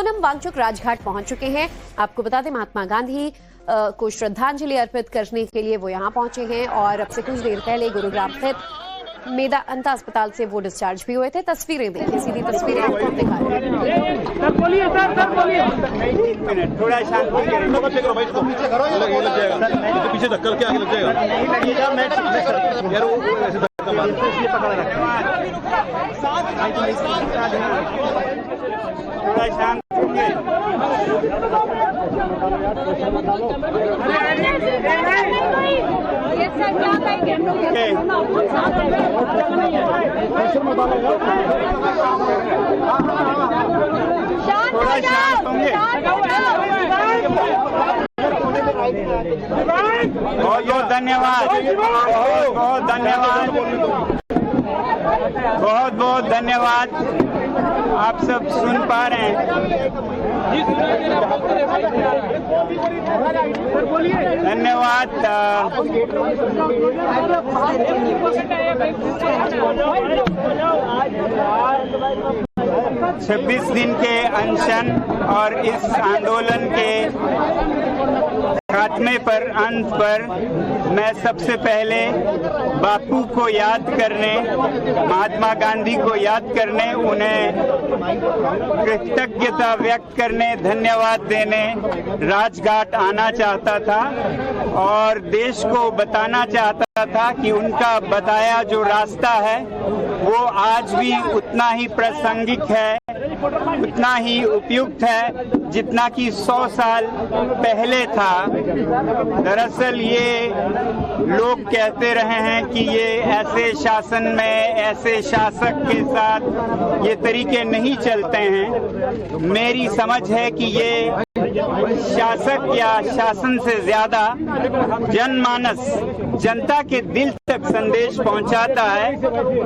सोनम वांगचुक राजघाट पहुंच चुके हैं। आपको बता दें महात्मा गांधी को श्रद्धांजलि अर्पित करने के लिए वो यहां पहुंचे हैं और अब से कुछ देर पहले गुरुग्राम स्थित मेदांता अस्पताल से वो डिस्चार्ज भी हुए थे। तस्वीरें देखिए, सीधी तस्वीरें आपको दिखा रहे हैं। थोड़ा शांत पीछे धक्का के आगे लग जाएगा। थोड़ा शांत होंगे। थोड़ा शांत होंगे। बहुत बहुत धन्यवाद, बहुत धन्यवाद, बहुत बहुत धन्यवाद। आप सब सुन पा रहे हैं। धन्यवाद। 26 दिन के अनशन और इस आंदोलन के खात्मे पर, अंत पर मैं सबसे पहले बापू को याद करने, महात्मा गांधी को याद करने, उन्हें कृतज्ञता व्यक्त करने, धन्यवाद देने राजघाट आना चाहता था और देश को बताना चाहता था कि उनका बताया जो रास्ता है वो आज भी उतना ही प्रासंगिक है, उतना ही उपयुक्त है जितना कि 100 साल पहले था। दरअसल ये लोग कहते रहे हैं कि ये ऐसे शासन में, ऐसे शासक के साथ ये तरीके नहीं चलते हैं। मेरी समझ है कि ये शासक या शासन से ज्यादा जनमानस, जनता के दिल तक संदेश पहुंचाता है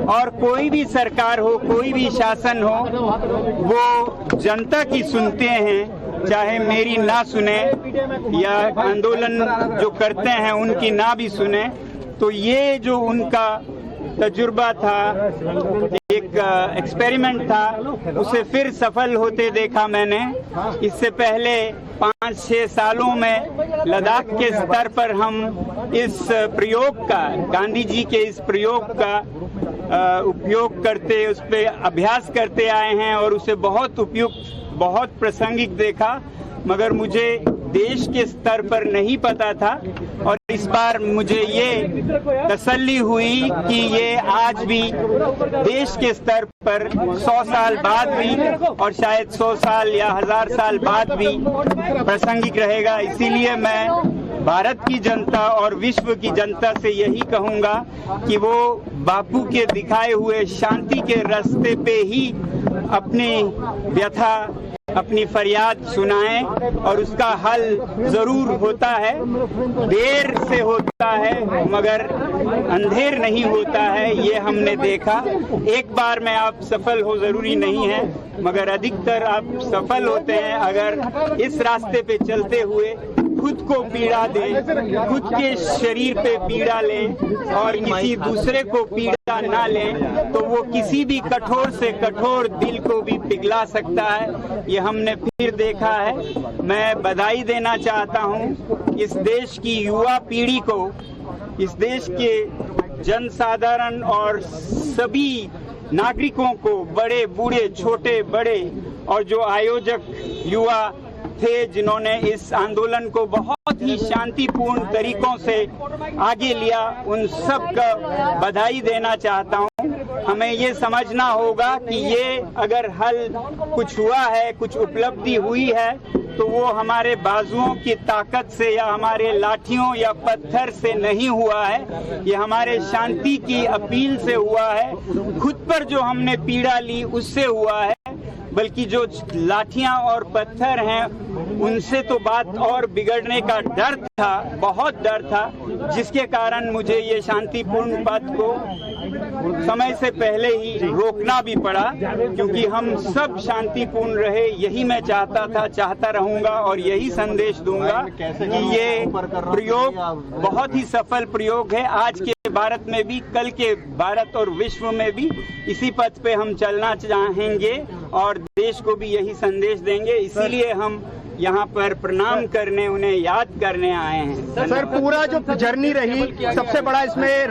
और कोई भी सरकार हो, कोई भी शासन हो, वो जनता की सुनते हैं, चाहे मेरी ना सुने या आंदोलन जो करते हैं उनकी ना भी सुने। तो ये जो उनका तजुर्बा था, एक एक्सपेरिमेंट था, उसे फिर सफल होते देखा मैंने। इससे पहले 5-6 सालों में लद्दाख के स्तर पर हम इस प्रयोग का, गांधी जी के इस प्रयोग का उपयोग करते, उस पर अभ्यास करते आए हैं और उसे बहुत उपयुक्त, बहुत प्रासंगिक देखा, मगर मुझे देश के स्तर पर नहीं पता था। और इस बार मुझे ये तसल्ली हुई कि ये आज भी देश के स्तर पर 100 साल बाद भी और शायद 100 साल या 1000 साल बाद भी प्रासंगिक रहेगा। इसीलिए मैं भारत की जनता और विश्व की जनता से यही कहूंगा कि वो बापू के दिखाए हुए शांति के रास्ते पे ही अपनी व्यथा, अपनी फरियाद सुनाएं और उसका हल जरूर होता है। देर से होता है मगर अंधेर नहीं होता है, ये हमने देखा। एक बार में आप सफल हो जरूरी नहीं है, मगर अधिकतर आप सफल होते हैं अगर इस रास्ते पे चलते हुए खुद को पीड़ा दें, खुद के शरीर पे पीड़ा लें और किसी दूसरे को पीड़ा ना लें, तो वो किसी भी कठोर से कठोर दिल को भी पिघला सकता है। ये हमने फिर देखा है। मैं बधाई देना चाहता हूँ इस देश की युवा पीढ़ी को, इस देश के जनसाधारण और सभी नागरिकों को, बड़े बूढ़े, छोटे बड़े, और जो आयोजक युवा थे जिन्होंने इस आंदोलन को बहुत ही शांतिपूर्ण तरीकों से आगे लिया, उन सब का बधाई देना चाहता हूं। हमें ये समझना होगा कि ये अगर हल कुछ हुआ है, कुछ उपलब्धि हुई है, तो वो हमारे बाजुओं की ताकत से या हमारे लाठियों या पत्थर से नहीं हुआ है। ये हमारे शांति की अपील से हुआ है, खुद पर जो हमने पीड़ा ली उससे हुआ है। बल्कि जो लाठियां और पत्थर हैं उनसे तो बात और बिगड़ने का डर था, बहुत डर था, जिसके कारण मुझे ये शांतिपूर्ण पथ को समय से पहले ही रोकना भी पड़ा, क्योंकि हम सब शांतिपूर्ण रहे। यही मैं चाहता था, चाहता रहूंगा और यही संदेश दूंगा कि ये प्रयोग बहुत ही सफल प्रयोग है। आज के भारत में भी, कल के भारत और विश्व में भी इसी पथ पे हम चलना चाहेंगे और देश को भी यही संदेश देंगे। इसीलिए हम यहाँ पर प्रणाम करने, उन्हें याद करने आए हैं। सर, पूरा जो जर्नी रही, सबसे बड़ा इसमें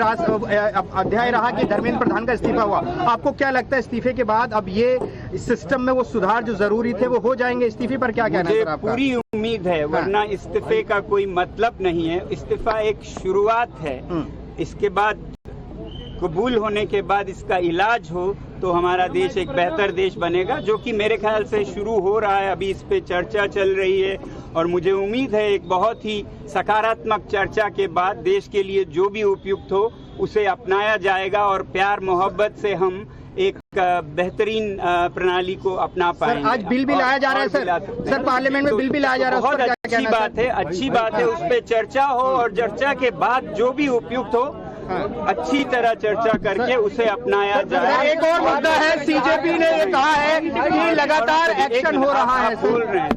अध्याय रहा कि धर्मेंद्र प्रधान का इस्तीफा हुआ। आपको क्या लगता है इस्तीफे के बाद अब ये सिस्टम में वो सुधार जो जरूरी थे वो हो जाएंगे? इस्तीफे पर क्या कहना है? पूरी उम्मीद है, वरना इस्तीफे का कोई मतलब नहीं है। इस्तीफा एक शुरुआत है, इसके बाद कबूल होने के बाद इसका इलाज हो तो हमारा देश एक बेहतर देश बनेगा, जो कि मेरे ख्याल से शुरू हो रहा है। अभी इस पे चर्चा चल रही है और मुझे उम्मीद है एक बहुत ही सकारात्मक चर्चा के बाद देश के लिए जो भी उपयुक्त हो उसे अपनाया जाएगा और प्यार मोहब्बत से हम एक बेहतरीन प्रणाली को अपना पाएंगे। आज बिल भी लाया जा रहा है सर, पार्लियामेंट में बिल भी लाया जा रहा है। बहुत अच्छी बात है, उस पर चर्चा हो और चर्चा के बाद जो भी उपयुक्त हो अच्छी तरह चर्चा करके उसे अपनाया जाए। एक और मुद्दा है, सीजेपी ने ये कहा है कि लगातार एक्शन हो रहा है। बोल रहे हैं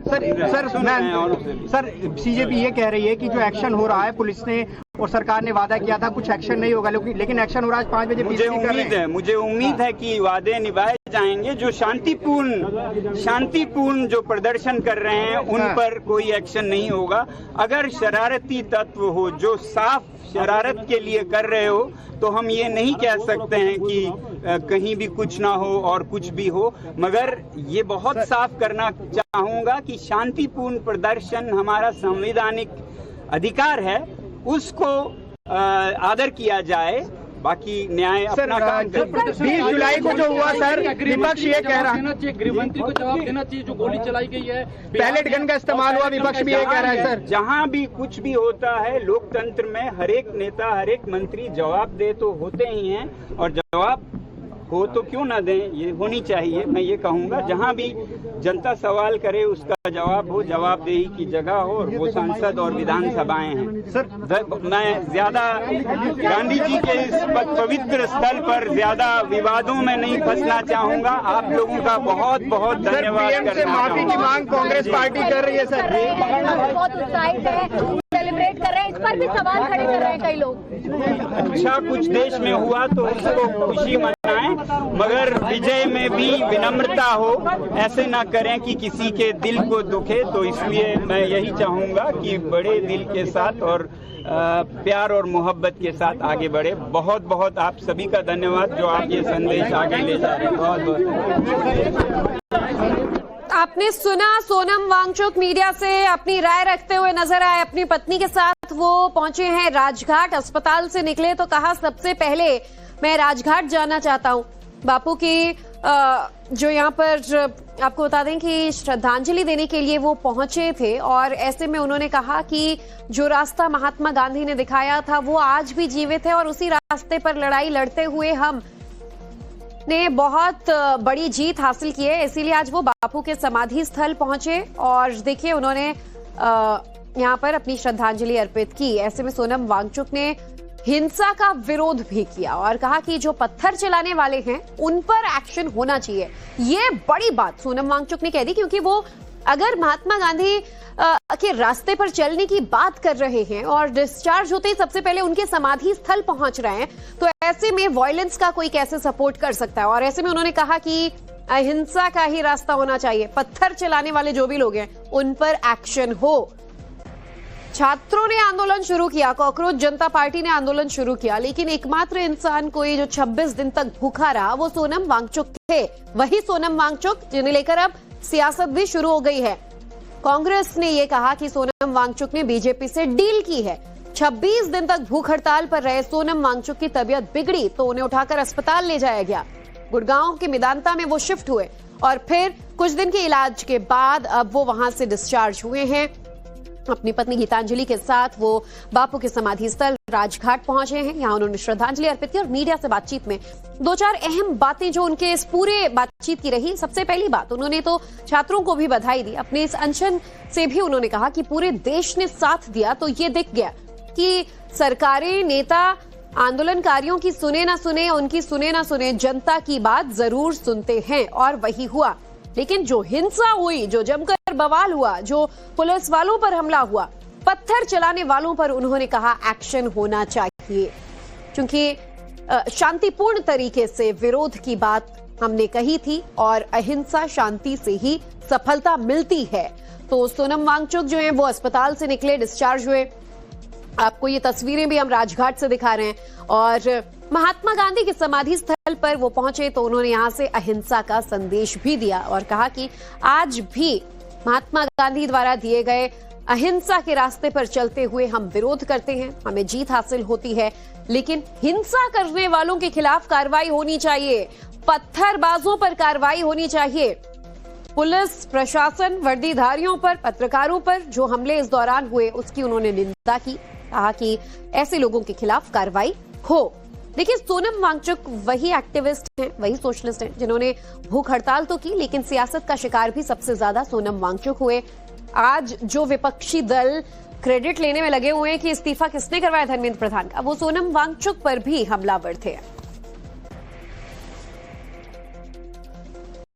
सर, सीजेपी ये कह रही है कि जो एक्शन हो रहा है, पुलिस ने और सरकार ने वादा किया था कुछ एक्शन नहीं होगा, लेकिन एक्शन हो रहा है। 5 बजे मुझे उम्मीद है कि वादे निभाए जाएंगे। जो शांतिपूर्ण जो प्रदर्शन कर रहे हैं उन पर कोई एक्शन नहीं होगा। अगर शरारती तत्व हो जो साफ शरारत के लिए कर रहे हो तो हम ये नहीं कह सकते हैं कि कहीं भी कुछ ना हो और कुछ भी हो, मगर ये बहुत साफ करना चाहूंगा कि शांतिपूर्ण प्रदर्शन हमारा संवैधानिक अधिकार है, उसको आदर किया जाए। बाकी न्याय अपना काम करे। 20 जुलाई को जो हुआ सर, विपक्ष ये कह रहा है, गृहमंत्री को जवाब देना चाहिए, जो गोली चलाई गई है, पैलेट गन का इस्तेमाल हुआ, विपक्ष भी ये कह रहा है सर। जहां भी कुछ भी होता है लोकतंत्र में हर एक नेता, हर एक मंत्री जवाब दे तो होते ही हैं, और जवाब हो तो क्यों ना दें, ये होनी चाहिए। मैं ये कहूँगा जहाँ भी जनता सवाल करे उसका जवाब हो, जवाबदेही की जगह हो, और वो संसद और विधानसभाएं हैं। सर, मैं ज्यादा गांधी जी के इस पवित्र स्थल पर ज्यादा विवादों में नहीं फंसना चाहूंगा। आप लोगों का बहुत बहुत धन्यवाद। माफी की मांग कांग्रेस पार्टी कर रही है सर, बहुत उत्साहित है, सेलिब्रेट कर रहे हैं, इस पर भी सवाल खड़े कर रहे हैं कई लोग। अच्छा कुछ देश में हुआ तो उसको खुशी मनाएं, मगर विजय में भी विनम्रता हो, ऐसे ना करें कि किसी के दिल को दुखे। तो इसलिए मैं यही चाहूंगा कि बड़े दिल के साथ और प्यार और मोहब्बत के साथ आगे बढ़े। बहुत बहुत आप सभी का धन्यवाद जो आप ये संदेश आगे ले जा रहे हैं। बहुत बहुत आपने सुना, सोनम वांगचुक मीडिया से अपनी राय रखते हुए नजर आए। अपनी पत्नी के साथ वो पहुंचे हैं राजघाट। अस्पताल से निकले तो कहा सबसे पहले मैं राजघाट जाना चाहता हूं। बापू की जो यहाँ पर आपको बता दें कि श्रद्धांजलि देने के लिए वो पहुंचे थे, और ऐसे में उन्होंने कहा कि जो रास्ता महात्मा गांधी ने दिखाया था वो आज भी जीवित है, और उसी रास्ते पर लड़ाई लड़ते हुए हम ने बहुत बड़ी जीत हासिल की है। इसीलिए आज वो बापू के समाधि स्थल पहुंचे और देखिए उन्होंने यहाँ पर अपनी श्रद्धांजलि अर्पित की। ऐसे में सोनम वांगचुक ने हिंसा का विरोध भी किया और कहा कि जो पत्थर चलाने वाले हैं उन पर एक्शन होना चाहिए। ये बड़ी बात सोनम वांगचुक ने कह दी, क्योंकि वो अगर महात्मा गांधी के रास्ते पर चलने की बात कर रहे हैं और डिस्चार्ज होते ही सबसे पहले उनके समाधि स्थल पहुंच रहे हैं, तो ऐसे में वायलेंस का कोई कैसे सपोर्ट कर सकता है। और ऐसे में उन्होंने कहा कि अहिंसा का ही रास्ता होना चाहिए, पत्थर चलाने वाले जो भी लोग हैं उन पर एक्शन हो। छात्रों ने आंदोलन शुरू किया, कॉकरोच जनता पार्टी ने आंदोलन शुरू किया, लेकिन एकमात्र इंसान कोई जो 26 दिन तक भूखा रहा वो सोनम वांगचुक थे। वही सोनम वांगचुक जिन्हें लेकर अब सियासत भी शुरू हो गई है। कांग्रेस ने यह कहा कि सोनम वांगचुक ने बीजेपी से डील की है। 26 दिन तक भूख हड़ताल पर रहे सोनम वांगचुक की तबीयत बिगड़ी तो उन्हें उठाकर अस्पताल ले जाया गया। गुड़गांव के मेदांता में वो शिफ्ट हुए और फिर कुछ दिन के इलाज के बाद अब वो वहां से डिस्चार्ज हुए हैं। अपनी पत्नी गीतांजलि के साथ वो बापू के समाधि स्थल राजघाट पहुंचे हैं। यहाँ उन्होंने श्रद्धांजलि अर्पित की और मीडिया से बातचीत में 2-4 अहम बातें जो उनके इस पूरे बातचीत की रही। सबसे पहली बात, उन्होंने तो छात्रों को भी बधाई दी। अपने इस अनशन से भी उन्होंने कहा कि पूरे देश ने साथ दिया तो ये दिख गया कि सरकारें, नेता आंदोलनकारियों की सुने ना सुने, उनकी सुने ना सुने, जनता की बात जरूर सुनते हैं और वही हुआ। लेकिन जो हिंसा हुई, जो जमकर बवाल हुआ, जो पुलिस वालों पर हमला हुआ, पत्थर चलाने वालों पर उन्होंने कहा एक्शन होना चाहिए, क्योंकि शांतिपूर्ण तरीके से विरोध की बात हमने कही थी और अहिंसा शांति से ही सफलता मिलती है। तो सोनम वांगचुक जो है वो अस्पताल से निकले, डिस्चार्ज हुए। आपको ये तस्वीरें भी हम राजघाट से दिखा रहे हैं और महात्मा गांधी के समाधि स्थल पर वो पहुंचे तो उन्होंने यहां से अहिंसा का संदेश भी दिया और कहा कि आज भी महात्मा गांधी द्वारा दिए गए अहिंसा के रास्ते पर चलते हुए हम विरोध करते हैं, हमें जीत हासिल होती है, लेकिन हिंसा करने वालों के खिलाफ कार्रवाई होनी चाहिए, पत्थरबाजों पर कार्रवाई होनी चाहिए। पुलिस प्रशासन वर्दीधारियों पर, पत्रकारों पर जो हमले इस दौरान हुए उसकी उन्होंने निंदा की, कहा कि ऐसे लोगों के खिलाफ कार्रवाई हो। देखिए, सोनम वांगचुक वही एक्टिविस्ट हैं, वही सोशलिस्ट हैं जिन्होंने भूख हड़ताल तो की, लेकिन सियासत का शिकार भी सबसे ज्यादा सोनम वांगचुक हुए। आज जो विपक्षी दल क्रेडिट लेने में लगे हुए हैं कि इस्तीफा किसने करवाया धर्मेंद्र प्रधान का, वो सोनम वांगचुक पर भी हमलावर थे।